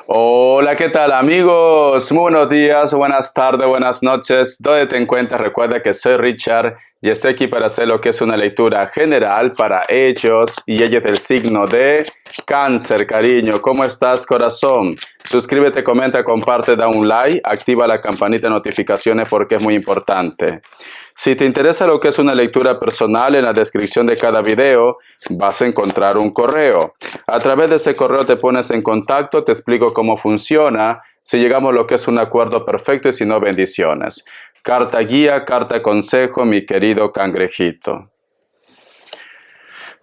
Hola, ¿qué tal amigos? Muy buenos días, buenas tardes, buenas noches. ¿Dónde te encuentras? Recuerda que soy Richard y estoy aquí para hacer lo que es una lectura general para ellos y ellas del signo de Cáncer, cariño. ¿Cómo estás, corazón? Suscríbete, comenta, comparte, da un like, activa la campanita de notificaciones porque es muy importante. Si te interesa lo que es una lectura personal, en la descripción de cada video vas a encontrar un correo. A través de ese correo te pones en contacto, te explico cómo funciona, si llegamos a lo que es un acuerdo perfecto y si no, bendiciones. Carta guía, carta consejo, mi querido cangrejito.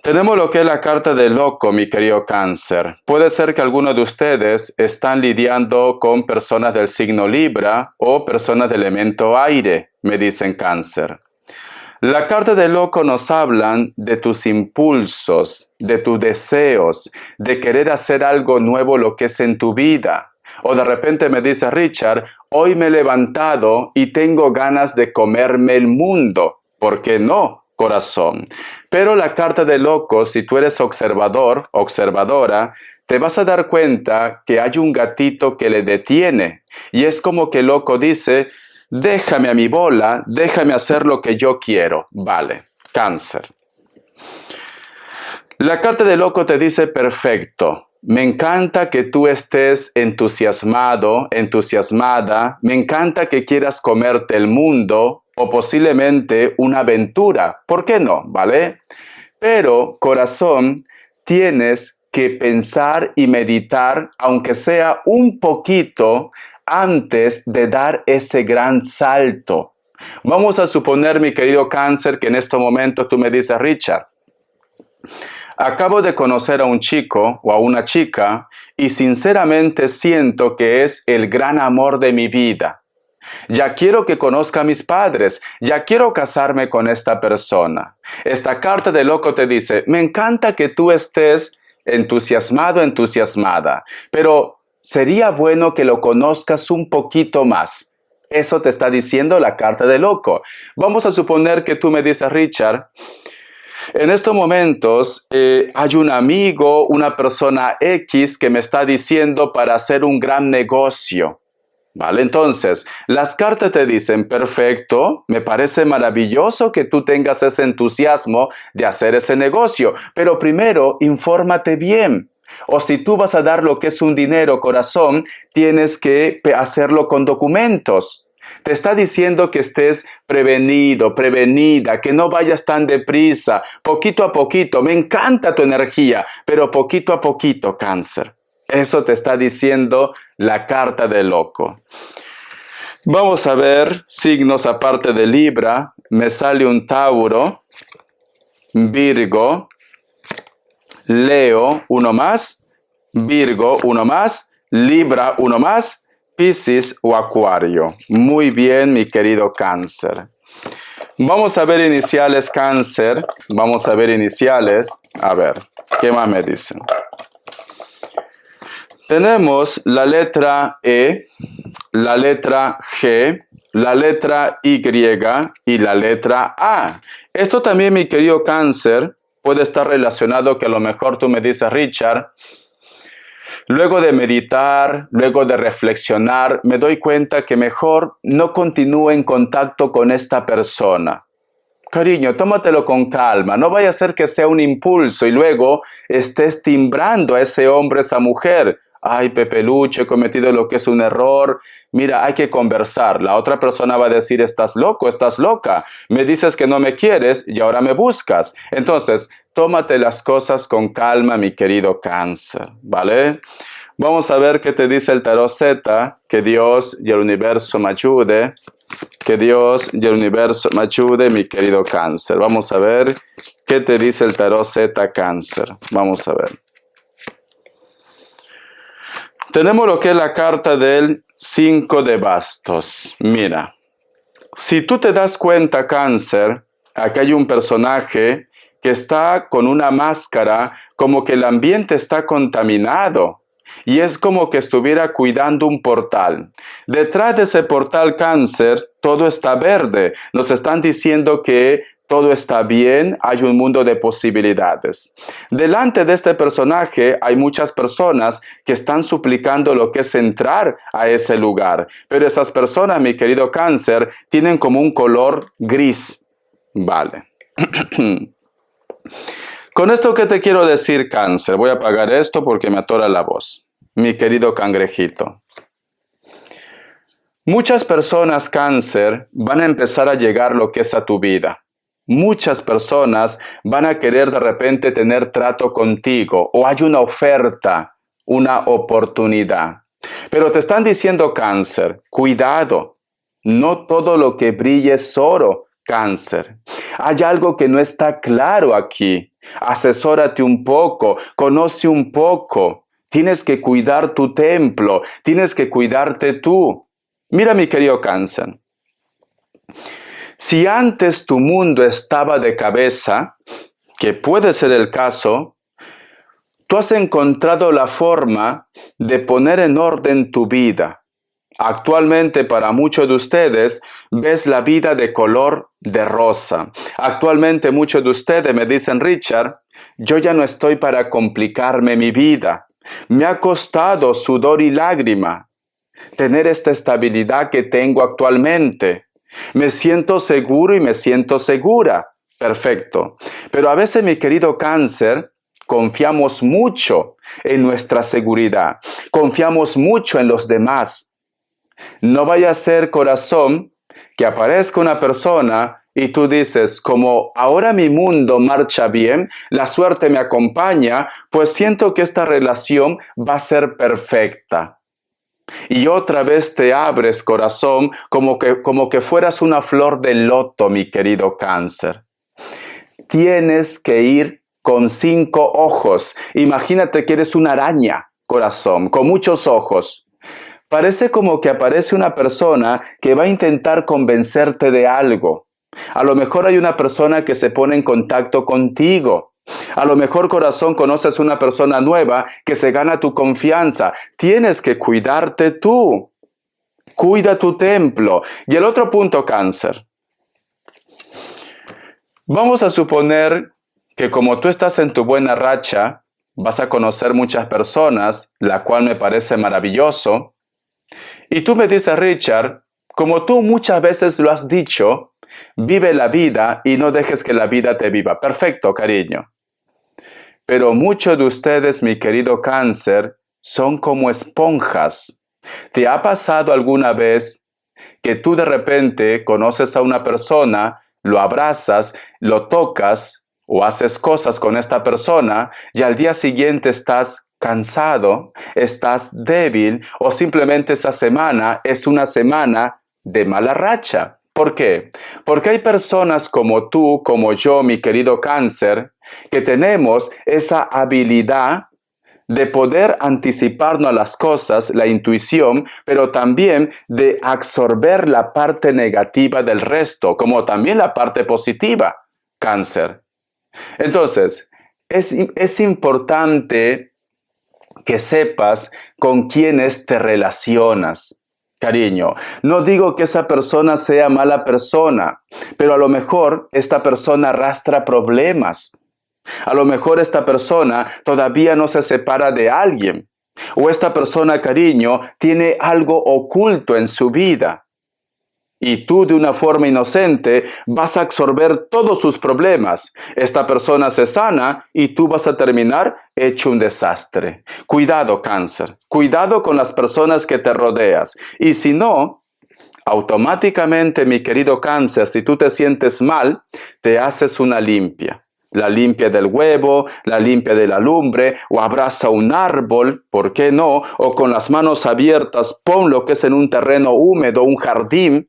Tenemos lo que es la carta del loco, mi querido Cáncer. Puede ser que algunos de ustedes están lidiando con personas del signo Libra o personas del elemento aire, me dicen Cáncer. La carta del loco nos hablan de tus impulsos, de tus deseos, de querer hacer algo nuevo lo que es en tu vida. O de repente me dice Richard, hoy me he levantado y tengo ganas de comerme el mundo. ¿Por qué no, corazón? Pero la carta del loco, si tú eres observador, observadora, te vas a dar cuenta que hay un gatito que le detiene. Y es como que el loco dice, déjame a mi bola, déjame hacer lo que yo quiero. Vale, Cáncer. La carta del loco te dice, perfecto, me encanta que tú estés entusiasmado, entusiasmada, me encanta que quieras comerte el mundo o posiblemente una aventura. ¿Por qué no? ¿Vale? Pero, corazón, tienes que pensar y meditar, aunque sea un poquito, antes de dar ese gran salto. Vamos a suponer, mi querido Cáncer, que en este momento tú me dices, Richard, acabo de conocer a un chico o a una chica y sinceramente siento que es el gran amor de mi vida. Ya quiero que conozca a mis padres, ya quiero casarme con esta persona. Esta carta de loco te dice, me encanta que tú estés entusiasmado, entusiasmada, pero sería bueno que lo conozcas un poquito más. Eso te está diciendo la carta de loco. Vamos a suponer que tú me dices, Richard, en estos momentos hay un amigo, una persona X que me está diciendo para hacer un gran negocio. ¿Vale? Entonces, las cartas te dicen, perfecto, me parece maravilloso que tú tengas ese entusiasmo de hacer ese negocio, pero primero, infórmate bien. O si tú vas a dar lo que es un dinero, corazón, tienes que hacerlo con documentos. Te está diciendo que estés prevenido, prevenida, que no vayas tan deprisa, poquito a poquito. Me encanta tu energía, pero poquito a poquito, Cáncer. Eso te está diciendo la carta del loco. Vamos a ver signos aparte de Libra. Me sale un Tauro, Virgo, Leo, uno más, Virgo, uno más, Libra, uno más, Piscis o Acuario. Muy bien, mi querido Cáncer. Vamos a ver iniciales, Cáncer. Vamos a ver iniciales. A ver, ¿qué más me dicen? Tenemos la letra E, la letra G, la letra Y y la letra A. Esto también, mi querido Cáncer, puede estar relacionado que a lo mejor tú me dices, Richard, luego de meditar, luego de reflexionar, me doy cuenta que mejor no continúe en contacto con esta persona. Cariño, tómatelo con calma, no vaya a ser que sea un impulso y luego estés timbrando a ese hombre, a esa mujer. Ay, Pepelucho, he cometido lo que es un error. Mira, hay que conversar. La otra persona va a decir, estás loco, estás loca. Me dices que no me quieres y ahora me buscas. Entonces, tómate las cosas con calma, mi querido Cáncer, ¿vale? Vamos a ver qué te dice el tarot Z. Que Dios y el universo me ayude. Que Dios y el universo me ayude, mi querido Cáncer. Vamos a ver qué te dice el tarot Z, Cáncer. Vamos a ver. Tenemos lo que es la carta del 5 de bastos. Mira, si tú te das cuenta, Cáncer, aquí hay un personaje que está con una máscara, como que el ambiente está contaminado. Y es como que estuviera cuidando un portal. Detrás de ese portal, Cáncer, todo está verde. Nos están diciendo que todo está bien, hay un mundo de posibilidades. Delante de este personaje hay muchas personas que están suplicando lo que es entrar a ese lugar, pero esas personas, mi querido Cáncer, tienen como un color gris. Vale. Con esto, ¿qué te quiero decir, Cáncer? Voy a apagar esto porque me atora la voz. Mi querido cangrejito. Muchas personas, Cáncer, van a empezar a llegar lo que es a tu vida. Muchas personas van a querer de repente tener trato contigo o hay una oferta, una oportunidad. Pero te están diciendo, Cáncer, cuidado, no todo lo que brille es oro, Cáncer. Hay algo que no está claro aquí. Asesórate un poco, conoce un poco. Tienes que cuidar tu templo, tienes que cuidarte tú. Mira, mi querido Cáncer. Si antes tu mundo estaba de cabeza, que puede ser el caso, tú has encontrado la forma de poner en orden tu vida. Actualmente para muchos de ustedes ves la vida de color de rosa. Actualmente muchos de ustedes me dicen, Richard, yo ya no estoy para complicarme mi vida. Me ha costado sudor y lágrima tener esta estabilidad que tengo actualmente. Me siento seguro y me siento segura. Perfecto. Pero a veces, mi querido Cáncer, confiamos mucho en nuestra seguridad. Confiamos mucho en los demás. No vaya a ser, corazón, que aparezca una persona y tú dices, como ahora mi mundo marcha bien, la suerte me acompaña, pues siento que esta relación va a ser perfecta. Y otra vez te abres, corazón, como que fueras una flor de loto, mi querido Cáncer. Tienes que ir con 5 ojos. Imagínate que eres una araña, corazón, con muchos ojos. Parece como que aparece una persona que va a intentar convencerte de algo. A lo mejor hay una persona que se pone en contacto contigo. A lo mejor, corazón, conoces una persona nueva que se gana tu confianza. Tienes que cuidarte tú. Cuida tu templo. Y el otro punto, Cáncer. Vamos a suponer que como tú estás en tu buena racha, vas a conocer muchas personas, la cual me parece maravilloso. Y tú me dices, Richard, como tú muchas veces lo has dicho, vive la vida y no dejes que la vida te viva. Perfecto, cariño. Pero muchos de ustedes, mi querido Cáncer, son como esponjas. ¿Te ha pasado alguna vez que tú de repente conoces a una persona, lo abrazas, lo tocas o haces cosas con esta persona y al día siguiente estás cansado, estás débil o simplemente esa semana es una semana de mala racha? ¿Por qué? Porque hay personas como tú, como yo, mi querido Cáncer, que tenemos esa habilidad de poder anticiparnos a las cosas, la intuición, pero también de absorber la parte negativa del resto, como también la parte positiva, Cáncer. Entonces, es importante que sepas con quiénes te relacionas, cariño. No digo que esa persona sea mala persona, pero a lo mejor esta persona arrastra problemas. A lo mejor esta persona todavía no se separa de alguien. O esta persona, cariño, tiene algo oculto en su vida. Y tú de una forma inocente vas a absorber todos sus problemas. Esta persona se sana y tú vas a terminar hecho un desastre. Cuidado, Cáncer. Cuidado con las personas que te rodeas. Y si no, automáticamente, mi querido Cáncer, si tú te sientes mal, te haces una limpia. La limpia del huevo, la limpia de la lumbre, o abraza un árbol, ¿por qué no? O con las manos abiertas, pon lo que es en un terreno húmedo, un jardín,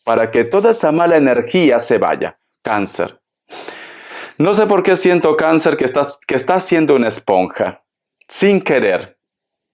para que toda esa mala energía se vaya. Cáncer. No sé por qué siento, Cáncer, que estás siendo una esponja, sin querer.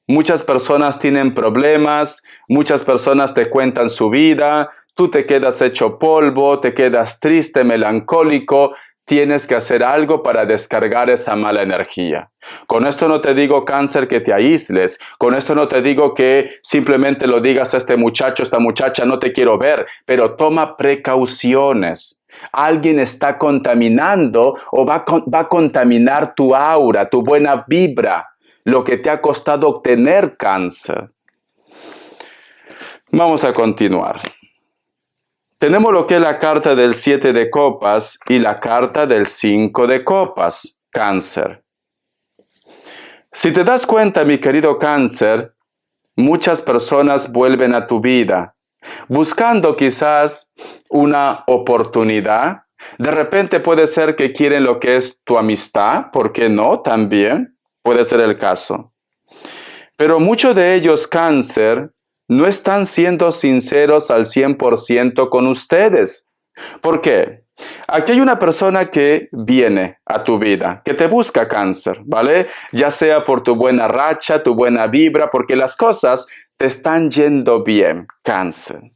Muchas personas tienen problemas, muchas personas te cuentan su vida, tú te quedas hecho polvo, te quedas triste, melancólico. Tienes que hacer algo para descargar esa mala energía. Con esto no te digo, Cáncer, que te aísles. Con esto no te digo que simplemente lo digas a este muchacho, esta muchacha, no te quiero ver. Pero toma precauciones. Alguien está contaminando o va a contaminar tu aura, tu buena vibra, lo que te ha costado obtener cáncer. Vamos a continuar. Tenemos lo que es la carta del 7 de copas y la carta del 5 de copas, cáncer. Si te das cuenta, mi querido cáncer, muchas personas vuelven a tu vida buscando quizás una oportunidad. De repente puede ser que quieren lo que es tu amistad, ¿por qué no? También puede ser el caso. Pero muchos de ellos, cáncer, no están siendo sinceros al 100% con ustedes. ¿Por qué? Aquí hay una persona que viene a tu vida, que te busca, cáncer, ¿vale? Ya sea por tu buena racha, tu buena vibra, porque las cosas te están yendo bien, cáncer.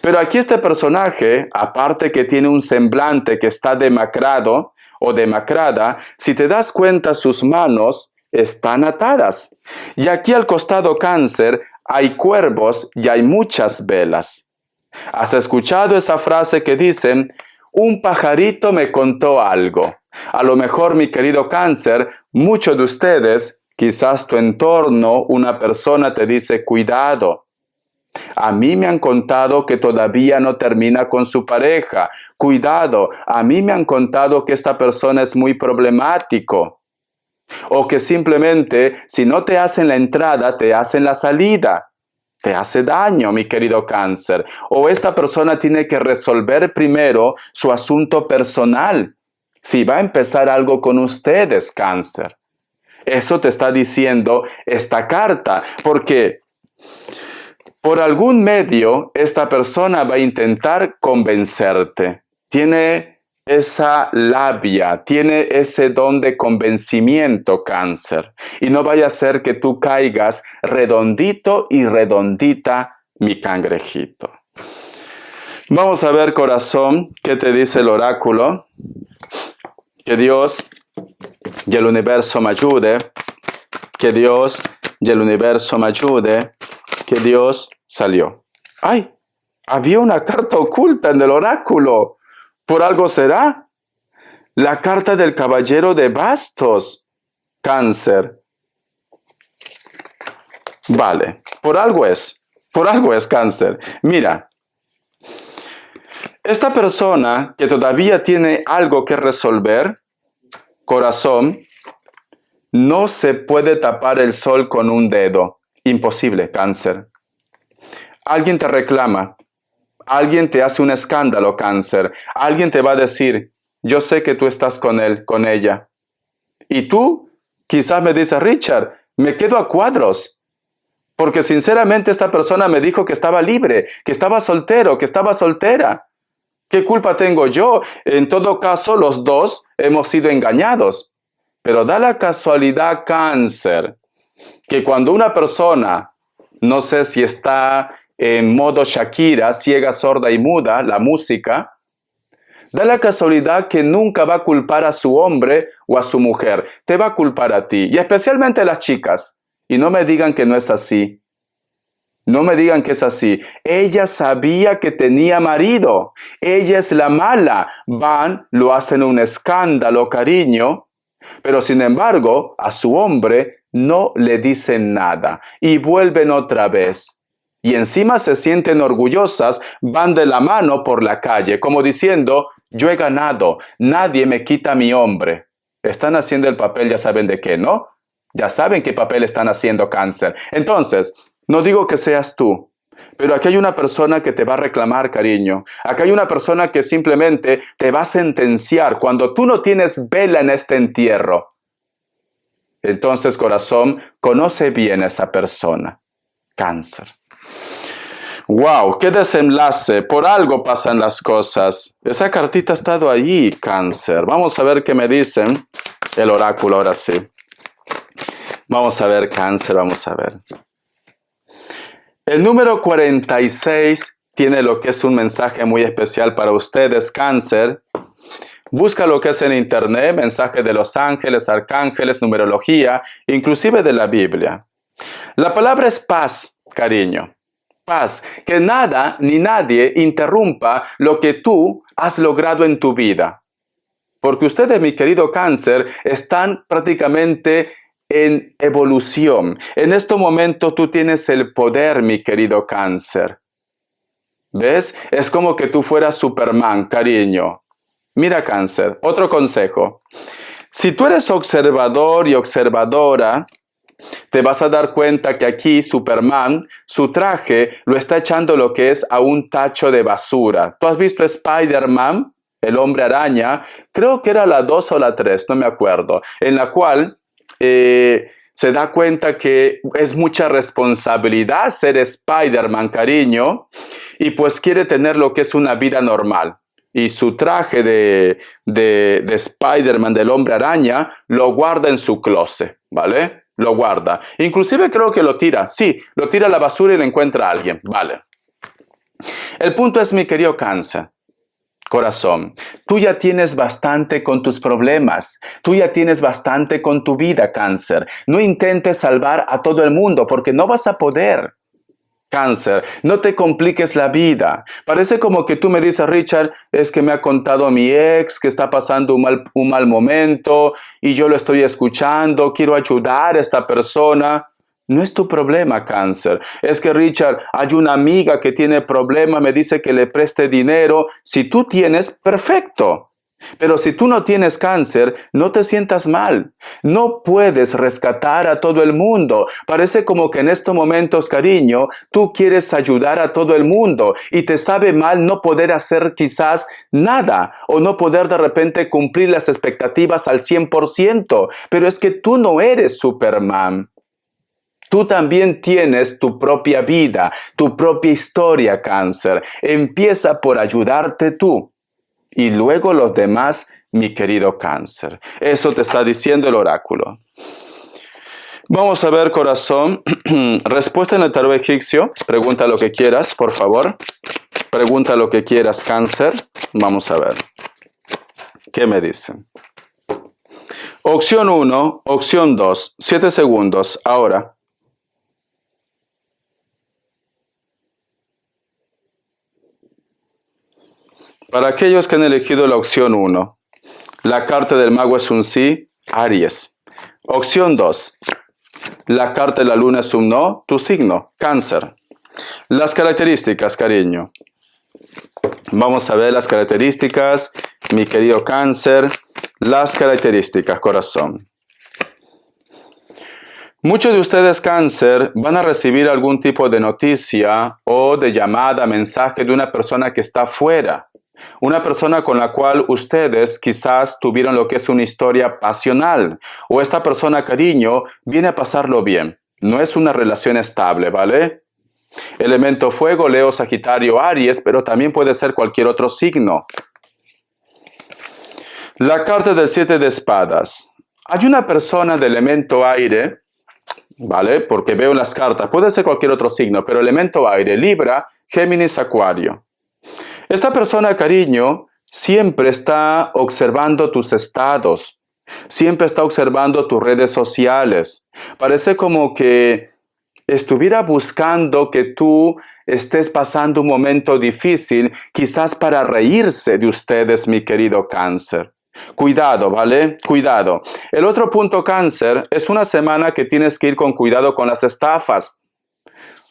Pero aquí este personaje, aparte que tiene un semblante que está demacrado o demacrada, si te das cuenta, sus manos están atadas. Y aquí al costado, cáncer, hay cuervos y hay muchas velas. ¿Has escuchado esa frase que dicen: un pajarito me contó algo? A lo mejor, mi querido cáncer, muchos de ustedes, quizás tu entorno, una persona te dice: cuidado. A mí me han contado que todavía no termina con su pareja. Cuidado, a mí me han contado que esta persona es muy problemático. O que simplemente, si no te hacen la entrada, te hacen la salida. Te hace daño, mi querido cáncer. O esta persona tiene que resolver primero su asunto personal. Si va a empezar algo con ustedes, cáncer. Eso te está diciendo esta carta, porque por algún medio esta persona va a intentar convencerte. Tiene esa labia, tiene ese don de convencimiento, cáncer. Y no vaya a ser que tú caigas redondito y redondita, mi cangrejito. Vamos a ver, corazón, qué te dice el oráculo. Que Dios y el universo me ayude. Que Dios y el universo me ayude. Que Dios salió. ¡Ay! Había una carta oculta en el oráculo. ¿Por algo será? La carta del caballero de bastos. Cáncer. Vale, por algo es. Por algo es, cáncer. Mira, esta persona que todavía tiene algo que resolver, corazón, no se puede tapar el sol con un dedo. Imposible, cáncer. Alguien te reclama. Alguien te hace un escándalo, cáncer. Alguien te va a decir: yo sé que tú estás con él, con ella. Y tú quizás me dices: Richard, me quedo a cuadros. Porque sinceramente esta persona me dijo que estaba libre, que estaba soltero, que estaba soltera. ¿Qué culpa tengo yo? En todo caso, los dos hemos sido engañados. Pero da la casualidad, cáncer, que cuando una persona, no sé si está en modo Shakira, ciega, sorda y muda, la música, da la casualidad que nunca va a culpar a su hombre o a su mujer, te va a culpar a ti, y especialmente a las chicas. Y no me digan que no es así. No me digan que es así. Ella sabía que tenía marido. Ella es la mala. Van, lo hacen un escándalo, cariño, pero sin embargo, a su hombre no le dicen nada y vuelven otra vez. Y encima se sienten orgullosas, van de la mano por la calle, como diciendo: yo he ganado, nadie me quita mi hombre. Están haciendo el papel, ya saben de qué, ¿no? Ya saben qué papel están haciendo, cáncer. Entonces, no digo que seas tú, pero aquí hay una persona que te va a reclamar, cariño. Aquí hay una persona que simplemente te va a sentenciar cuando tú no tienes vela en este entierro. Entonces, corazón, conoce bien a esa persona. Cáncer. ¡Wow! ¡Qué desenlace! Por algo pasan las cosas. Esa cartita ha estado allí, cáncer. Vamos a ver qué me dicen el oráculo ahora sí. Vamos a ver, cáncer, vamos a ver. El número 46 tiene lo que es un mensaje muy especial para ustedes, cáncer. Busca lo que es en internet, mensaje de los ángeles, arcángeles, numerología, inclusive de la Biblia. La palabra es paz, cariño. Paz, que nada ni nadie interrumpa lo que tú has logrado en tu vida? Porque ustedes, mi querido Cáncer, están prácticamente en evolución. En este momento tú tienes el poder, mi querido Cáncer. ¿Ves? Es como que tú fueras Superman, cariño. Mira, Cáncer, otro consejo. Si tú eres observador y observadora, te vas a dar cuenta que aquí Superman, su traje, lo está echando lo que es a un tacho de basura. ¿Tú has visto Spider-Man? El hombre araña, creo que era la 2 o la 3, no me acuerdo, en la cual se da cuenta que es mucha responsabilidad ser Spider-Man, cariño, y pues quiere tener lo que es una vida normal. Y su traje de Spider-Man, del hombre araña, lo guarda en su closet, ¿vale? Lo guarda. Inclusive creo que lo tira, sí, lo tira a la basura y le encuentra a alguien, ¿vale? El punto es, mi querido Cáncer, corazón, tú ya tienes bastante con tus problemas, tú ya tienes bastante con tu vida, Cáncer. No intentes salvar a todo el mundo porque no vas a poder. Cáncer, no te compliques la vida. Parece como que tú me dices, Richard, es que me ha contado mi ex que está pasando un mal momento y yo lo estoy escuchando, quiero ayudar a esta persona. No es tu problema, Cáncer. Es que, Richard, hay una amiga que tiene problema, me dice que le preste dinero. Si tú tienes, perfecto. Pero si tú no tienes, Cáncer, no te sientas mal. No puedes rescatar a todo el mundo. Parece como que en estos momentos, cariño, tú quieres ayudar a todo el mundo y te sabe mal no poder hacer quizás nada o no poder de repente cumplir las expectativas al 100%. Pero es que tú no eres Superman. Tú también tienes tu propia vida, tu propia historia, Cáncer. Empieza por ayudarte tú. Y luego los demás, mi querido Cáncer. Eso te está diciendo el oráculo. Vamos a ver, corazón. Respuesta en el tarot egipcio. Pregunta lo que quieras, por favor. Pregunta lo que quieras, Cáncer. Vamos a ver. ¿Qué me dicen? Opción 1, opción 2. 7 segundos. Ahora. Para aquellos que han elegido la opción 1, la carta del mago es un sí, Aries. Opción 2, la carta de la luna es un no, tu signo, Cáncer. Las características, cariño. Vamos a ver las características, mi querido Cáncer. Las características, corazón. Muchos de ustedes, Cáncer, van a recibir algún tipo de noticia o de llamada, mensaje de una persona que está fuera. Una persona con la cual ustedes quizás tuvieron lo que es una historia pasional. O esta persona, cariño, viene a pasarlo bien. No es una relación estable, ¿vale? Elemento fuego, Leo, Sagitario, Aries, pero también puede ser cualquier otro signo. La carta del 7 de espadas. Hay una persona de elemento aire, ¿vale? Porque veo las cartas. Puede ser cualquier otro signo, pero elemento aire, Libra, Géminis, Acuario. Esta persona, cariño, siempre está observando tus estados, siempre está observando tus redes sociales. Parece como que estuviera buscando que tú estés pasando un momento difícil, quizás para reírse de ustedes, mi querido Cáncer. Cuidado, ¿vale? Cuidado. El otro punto, Cáncer, es una semana que tienes que ir con cuidado con las estafas.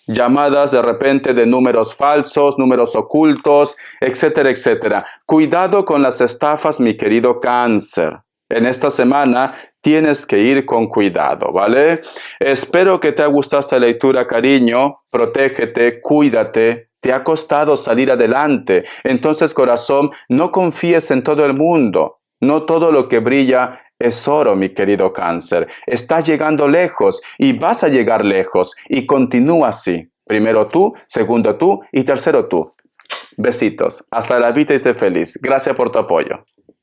Llamadas de repente de números falsos, números ocultos, etcétera, etcétera. Cuidado con las estafas, mi querido Cáncer. En esta semana tienes que ir con cuidado, ¿vale? Espero que te haya gustado esta lectura, cariño. Protégete, cuídate. Te ha costado salir adelante. Entonces, corazón, no confíes en todo el mundo. No todo lo que brilla es oro, mi querido Cáncer. Estás llegando lejos y vas a llegar lejos. Y continúa así. Primero tú, segundo tú y tercero tú. Besitos. Hasta la vida y sé feliz. Gracias por tu apoyo.